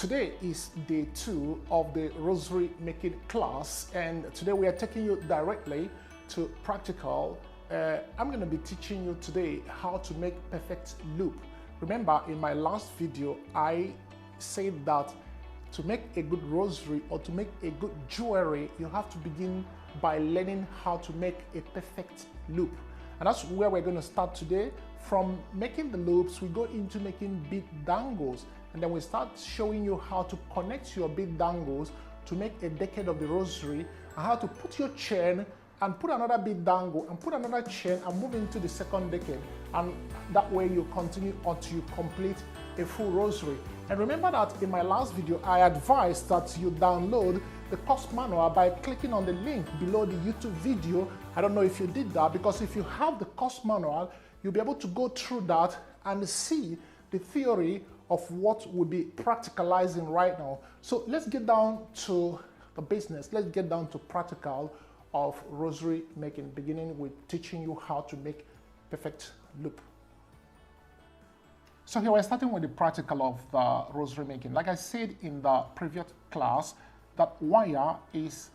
Today is day 2 of the rosary making class, and today we are taking you directly to practical. I'm going to be teaching you today how to make perfect loop. Remember, in my last video I said that to make a good rosary or to make a good jewelry, you have to begin by learning how to make a perfect loop. And that's where we're going to start today. From making the loops, we go into making bead dangles, and then we start showing you how to connect your bead dangles to make a decade of the rosary, and how to put your chain and put another bead dangle and put another chain and move into the second decade, and that way you continue until you complete a full rosary. And remember that in my last video I advised that you download the course manual by clicking on the link below the YouTube video. I don't know if you did that, because if you have the course manual, you'll be able to go through that and see the theory of what we'll be practicalizing right now. So let's get down to the business. Let's get down to practical of rosary making, beginning with teaching you how to make perfect loop. So here we're starting with the practical of the rosary making. Like I said in the previous class, that wire is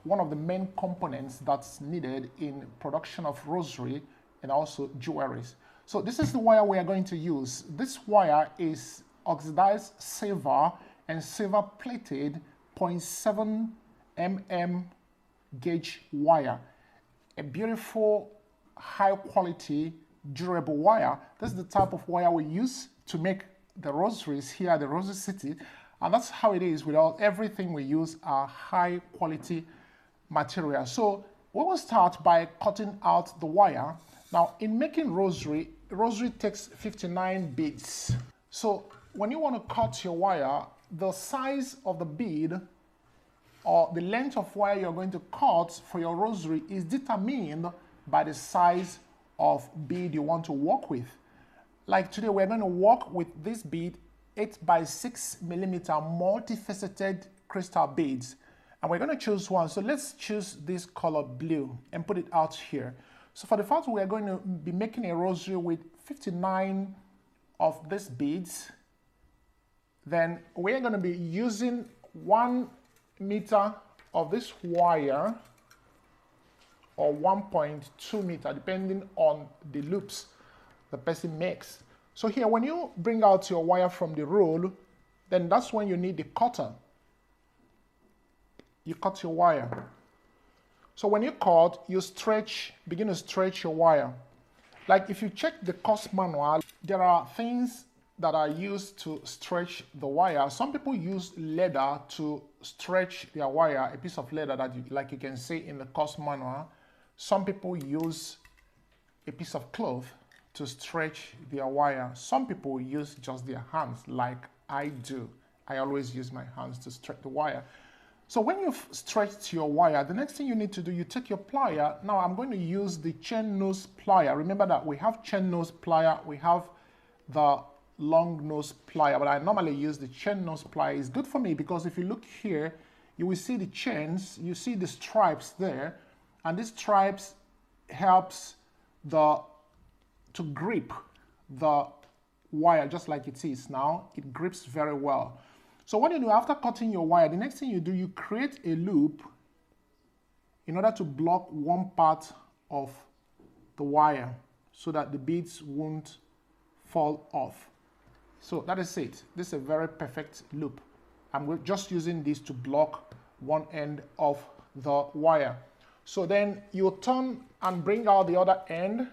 one of the main components that's needed in production of rosary and also jewelries. So this is the wire we are going to use. This wire is oxidized silver and silver plated 0.7 mm gauge wire. A beautiful, high quality, durable wire. This is the type of wire we use to make the rosaries here at the Rosary City, and that's how it is with everything we use are high quality material. So we will start by cutting out the wire. Now, in making rosary takes 59 beads. So when you want to cut your wire, the size of the bead or the length of wire you're going to cut for your rosary is determined by the size of bead you want to work with. Like today, we're going to work with this bead, 8 by 6 millimeter multifaceted crystal beads. And we're going to choose one. So let's choose this color blue and put it out here. So for the fact we are going to be making a rosary with 59 of these beads, then we're going to be using 1 meter of this wire or 1.2 meter, depending on the loops the person makes. So here, when you bring out your wire from the roll, then that's when you need the cutter. You cut your wire. So when you cut, you begin to stretch your wire. Like if you check the course manual, there are things that are used to stretch the wire. Some people use leather to stretch their wire, a piece of leather that like you can see in the course manual. Some people use a piece of cloth to stretch their wire. Some people use just their hands, like I do. I always use my hands to stretch the wire. So when you've stretched your wire, the next thing you need to do, you take your plier. Now I'm going to use the chain nose plier. Remember that we have chain nose plier, we have the long nose plier, but I normally use the chain nose plier. It's good for me because if you look here, you will see the chains, you see the stripes there, and these stripes helps to grip the wire just like it is now. It grips very well. So what you do after cutting your wire, the next thing you do, you create a loop in order to block one part of the wire so that the beads won't fall off. So that is it. This is a very perfect loop. I'm just using this to block one end of the wire. So then you turn and bring out the other end,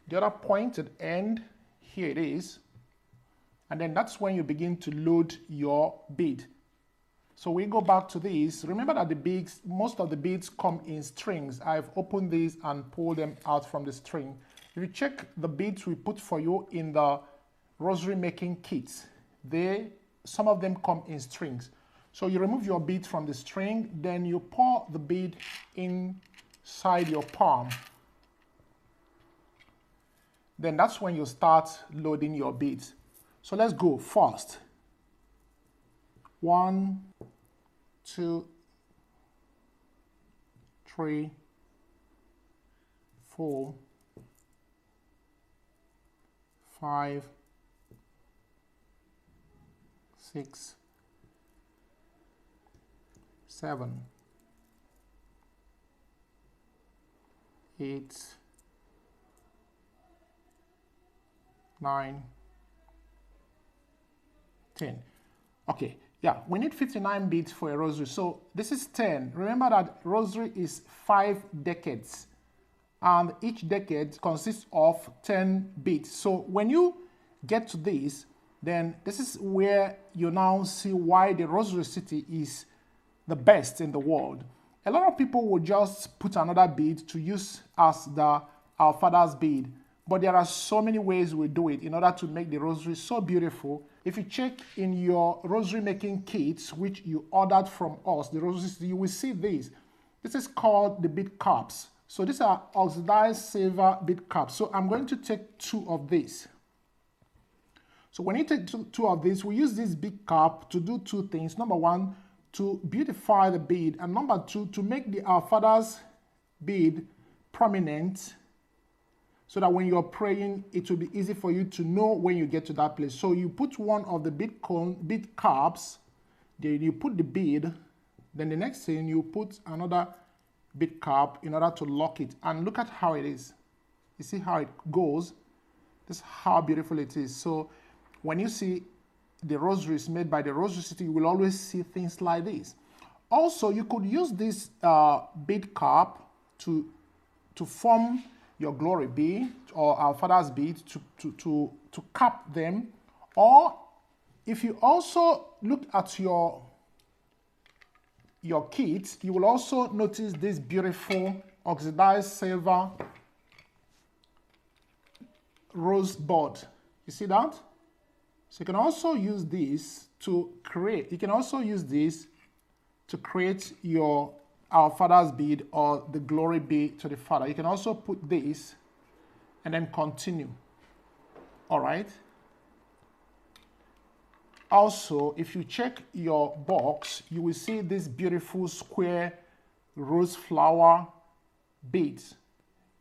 the other pointed end. Here it is. And then that's when you begin to load your bead. So we go back to this. Remember that the beads, most of the beads come in strings. I've opened these and pulled them out from the string. If you check the beads we put for you in the rosary making kits, some of them come in strings. So you remove your bead from the string, then you pour the bead inside your palm. Then that's when you start loading your beads. So let's go first. 1, 2, 3, 4, 5, 6, 7, 8, 9, 10. Okay, yeah, we need 59 beads for a rosary. So this is 10. Remember that rosary is 5 decades. And each decade consists of 10 beads. So when you get to this, then this is where you now see why the Rosary City is the best in the world. A lot of people will just put another bead to use as the Our Father's bead. But there are so many ways we do it in order to make the rosary so beautiful. If you check in your rosary making kits, which you ordered from us, the Rosary City, you will see this. This is called the bead cups. So these are oxidized silver bead cups. So I'm going to take 2 of these. So when you take two of these, we use this bead cup to do 2 things. Number 1, to beautify the bead. And number 2, to make the Our Father's bead prominent, so that when you're praying, it will be easy for you to know when you get to that place. So you put one of the bead cups, then you put the bead, then the next thing you put another bead cup in order to lock it. And look at how it is. You see how it goes? This is how beautiful it is. So when you see the rosaries made by the Rosary City, you will always see things like this. Also, you could use this bead cup to form your glory bead or Our Father's bead to cap them. Or if you also look at your kit, you will also notice this beautiful oxidized silver rose bud. You see that? So you can also use this to create. You can also use this to create your Our Father's bead or the glory bead to the Father. You can also put this and then continue. All right. Also, if you check your box, you will see this beautiful square rose flower beads.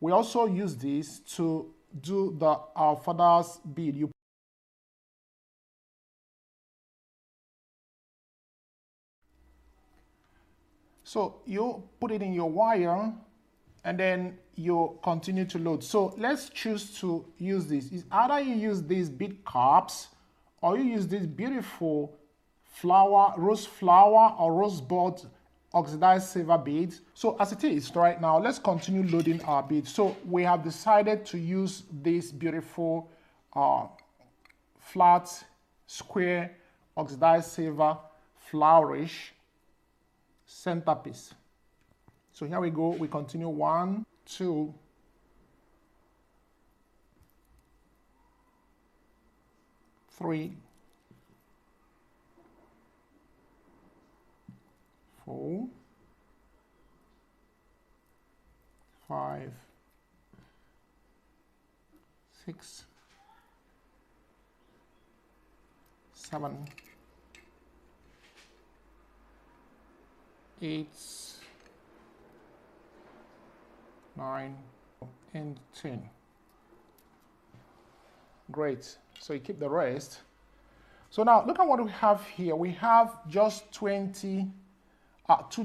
We also use this to do the Our Father's bead. So you put it in your wire and then you continue to load. So let's choose to use this. It's either you use these bead cups or you use this beautiful rose flower or rosebud oxidized silver beads. So as it is right now, let's continue loading our beads. So we have decided to use this beautiful flat, square, oxidized silver flourish centerpiece. So here we go. We continue 1, 2, 3, 4, 5, 6, 7, 8, 9, and 10. Great. So you keep the rest. So now look at what we have here. We have just 2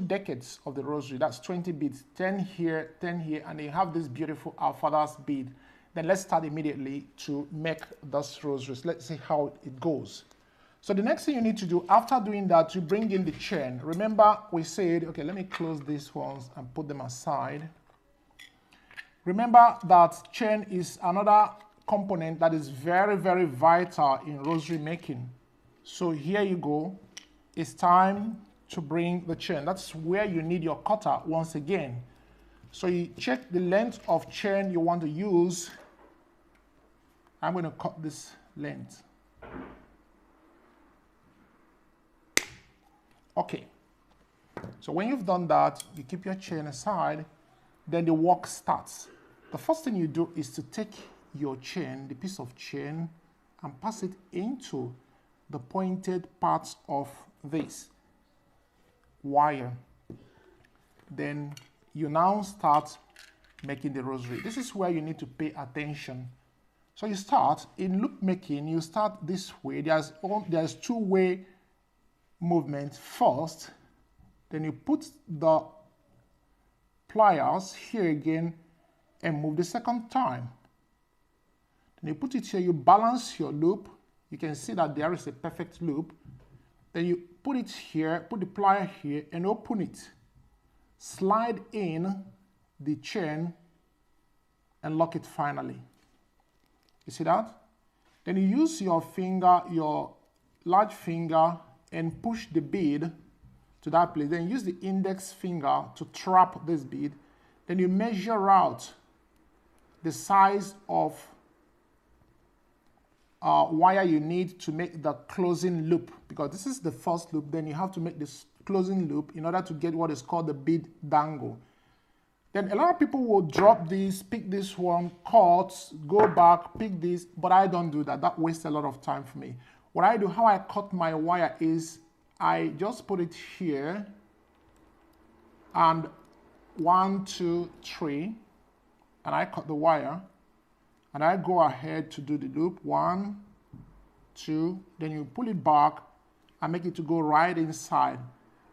decades of the rosary. That's 20 beads, 10 here, 10 here, and you have this beautiful Our Father's bead. Then let's start immediately to make those rosaries. Let's see how it goes. So the next thing you need to do after doing that, you bring in the chain. Remember we said, okay, let me close these ones and put them aside. Remember that chain is another component that is very, very vital in rosary making. So here you go. It's time to bring the chain. That's where you need your cutter once again. So you check the length of chain you want to use. I'm going to cut this length. Okay. So when you've done that, you keep your chain aside, then the work starts. The first thing you do is to take your chain, the piece of chain, and pass it into the pointed parts of this wire. Then you now start making the rosary. This is where you need to pay attention. So you start in loop making, you start this way. There's 2 ways movement first, then you put the pliers here again and move the second time. Then you put it here, you balance your loop. You can see that there is a perfect loop. Then you put it here, put the plier here and open it. Slide in the chain and lock it finally. You see that? Then you use your finger, your large finger, and push the bead to that place. Then use the index finger to trap this bead. Then you measure out the size of wire you need to make the closing loop, because this is the first loop. Then you have to make this closing loop in order to get what is called the bead dangle. Then a lot of people will drop this, pick this one, cut, go back, pick this, but I don't do that. That wastes a lot of time for me. What I do, how I cut my wire is I just put it here and 1, 2, 3, and I cut the wire and I go ahead to do the loop 1, 2, then you pull it back and make it to go right inside,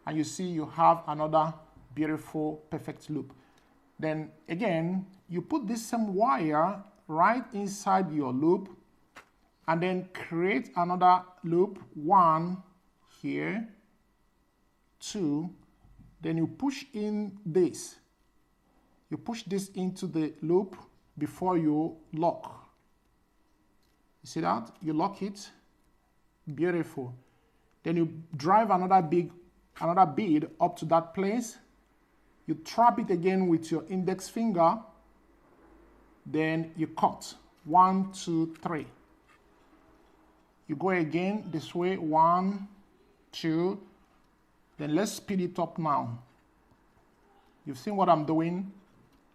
and you see you have another beautiful perfect loop. Then again, you put this same wire right inside your loop and then create another loop, 1 here, 2, then you push in this. You push this into the loop before you lock. You see that? You lock it. Beautiful. Then you drive another bead up to that place. You trap it again with your index finger. Then you cut. 1, 2, 3. You go again this way. 1, 2. Then let's speed it up now. You've seen what I'm doing.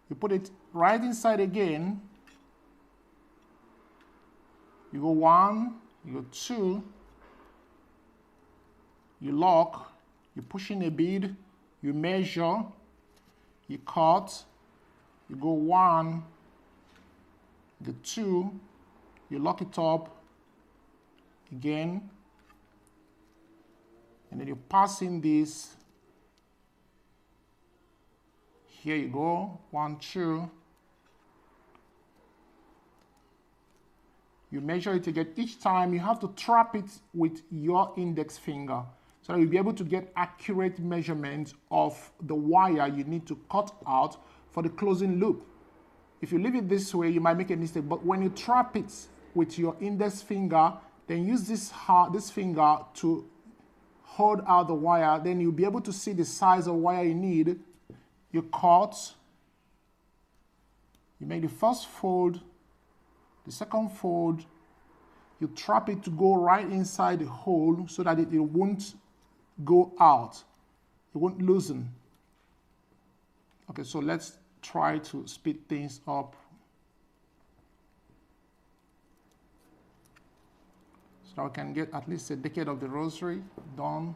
You put it right inside again. You go 1, you go 2. You lock. You push in a bead. You measure. You cut. You go 1, the 2. You lock it up again. And then you pass in this. Here you go, 1, 2. You measure it again. Each time you have to trap it with your index finger so that you'll be able to get accurate measurements of the wire you need to cut out for the closing loop. If you leave it this way, you might make a mistake, but when you trap it with your index finger, then use this finger to hold out the wire, then you'll be able to see the size of wire you need. You cut, you make the first fold, the second fold, you trap it to go right inside the hole so that it won't go out, it won't loosen. Okay, so let's try to speed things up so that we can get at least a decade of the Rosary done.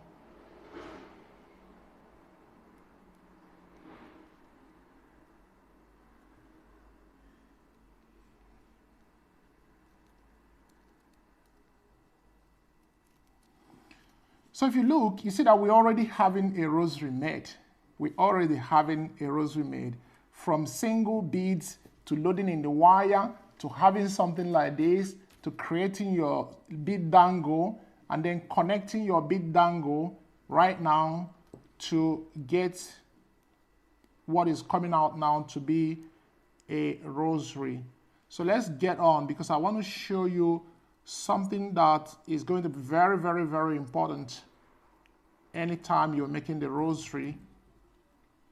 So if you look, you see that we're already having a Rosary made. We're already having a Rosary made. From single beads to loading in the wire to having something like this to creating your bead dangle and then connecting your bead dangle right now to get what is coming out now to be a Rosary. So let's get on, because I want to show you something that is going to be very, very, very important anytime you're making the Rosary.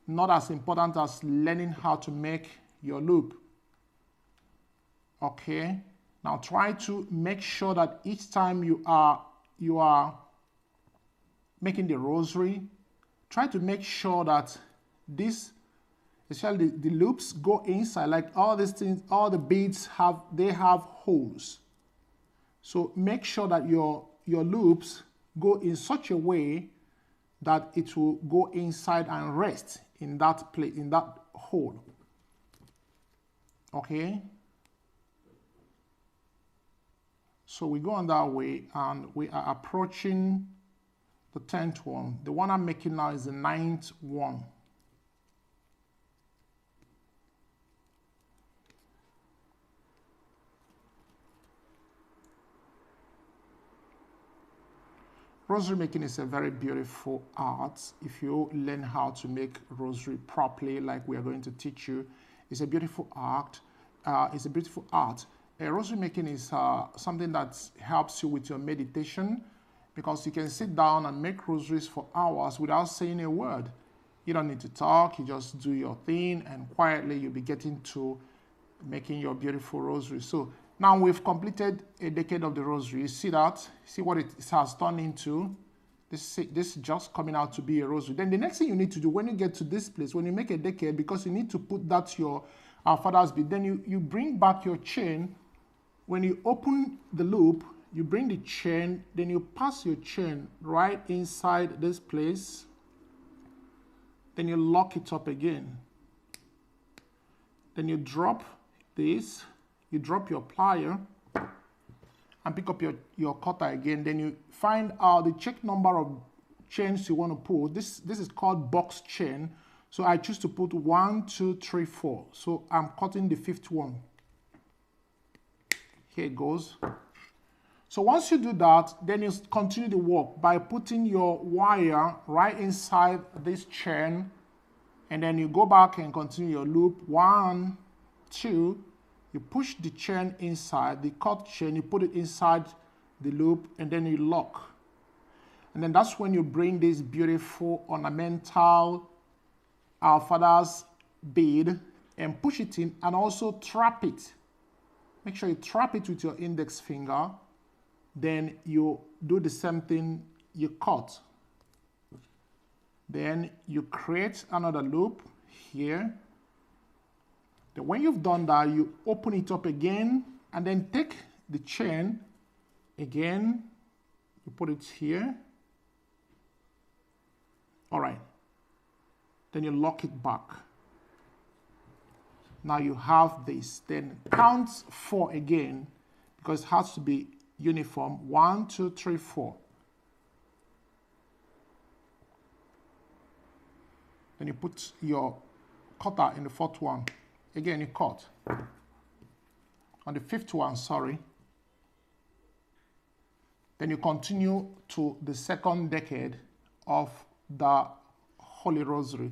Not as important as learning how to make your loop. Okay, now try to make sure that each time you are making the Rosary, try to make sure that this, especially the loops, go inside. Like all these things, all the beads have holes. So make sure that your loops go in such a way that it will go inside and rest in that place, in that hole. Okay. So we go on that way and we are approaching the 10th one. The one I'm making now is the 9th one. Rosary making is a very beautiful art. If you learn how to make rosary properly, like we are going to teach you, it's a beautiful art. It's a beautiful art. Rosary making is something that helps you with your meditation, because you can sit down and make rosaries for hours without saying a word. You don't need to talk. You just do your thing, and quietly you'll be getting to making your beautiful rosary. So now we've completed a decade of the rosary. You see that? See what it has turned into? This is just coming out to be a rosary. Then the next thing you need to do when you get to this place, when you make a decade, because you need to put that our Father's bead, then you bring back your chain. When you open the loop, you bring the chain, then you pass your chain right inside this place. Then you lock it up again. Then you drop this. You drop your plier and pick up your cutter again. Then you find out the check number of chains you want to pull. This is called box chain. So I choose to put 1, 2, 3, 4. So I'm cutting the 5th one. Here it goes. So once you do that, then you continue the work by putting your wire right inside this chain. And then you go back and continue your loop. 1, 2. You push the chain inside, the cut chain, you put it inside the loop, and then you lock. And then that's when you bring this beautiful ornamental Our Father's bead and push it in, and also trap it. Make sure you trap it with your index finger. Then you do the same thing, you cut. Then you create another loop here. Then when you've done that, you open it up again, and then take the chain again, you put it here. All right. Then you lock it back. Now you have this. Then count 4 again, because it has to be uniform. 1, 2, 3, 4. Then you put your cutter in the 4th one. Again, you cut. On the 5th one, sorry. Then you continue to the 2nd decade of the Holy Rosary.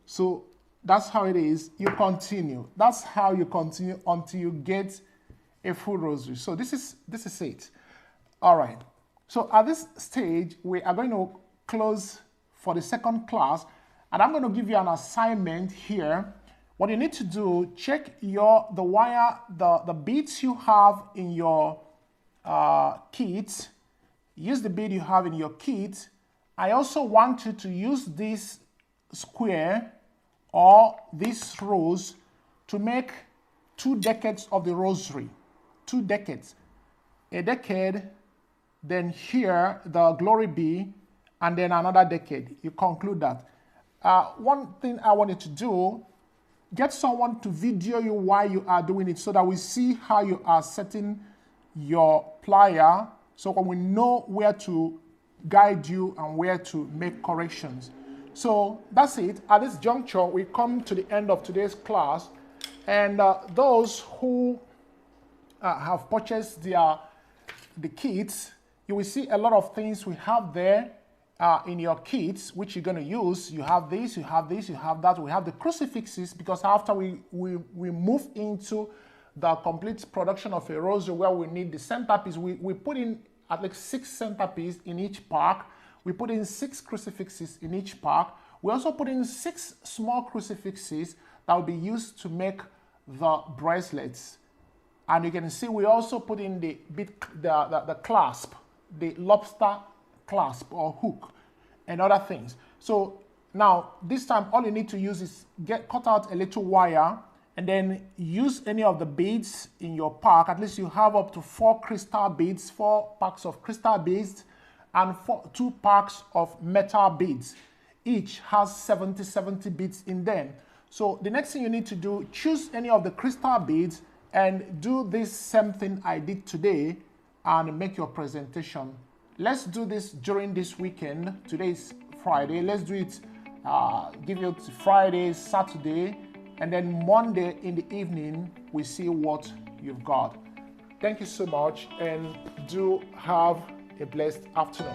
So that's how it is. You continue. That's how you continue until you get a full rosary. So this is it. All right. So at this stage, we are going to close for the 2nd class, and I'm going to give you an assignment here. What you need to do, check the wire, the beads you have in your kit. Use the bead you have in your kit. I also want you to use this square or this rose to make 2 decades of the rosary. 2 decades. A decade, then here the glory be, and then another decade. You conclude that. One thing I want you to do, get someone to video you while you are doing it, so that we see how you are setting your plier, so when we know where to guide you and where to make corrections. So that's it. At this juncture, we come to the end of today's class, and those who have purchased the kits, you will see a lot of things we have there in your kits, which you're going to use. You have this, you have this, you have that. We have the crucifixes, because after we move into the complete production of a rosary, where we need the centerpiece, we put in at least 6 centerpieces in each pack. We put in 6 crucifixes in each pack. We also put in 6 small crucifixes that will be used to make the bracelets. And you can see we also put in the clasp, the lobster clasp or hook, and other things. So now this time all you need to use is cut out a little wire, and then use any of the beads in your pack. At least you have up to 4 crystal beads, 4 packs of crystal beads, and 2 packs of metal beads. Each has 70 beads in them. So the next thing you need to do, choose any of the crystal beads and do this same thing I did today, and make your presentation let's do this during this weekend. Today is Friday. Let's do it, give it Friday, Saturday, and then Monday in the evening, we see what you've got. Thank you so much, and do have a blessed afternoon.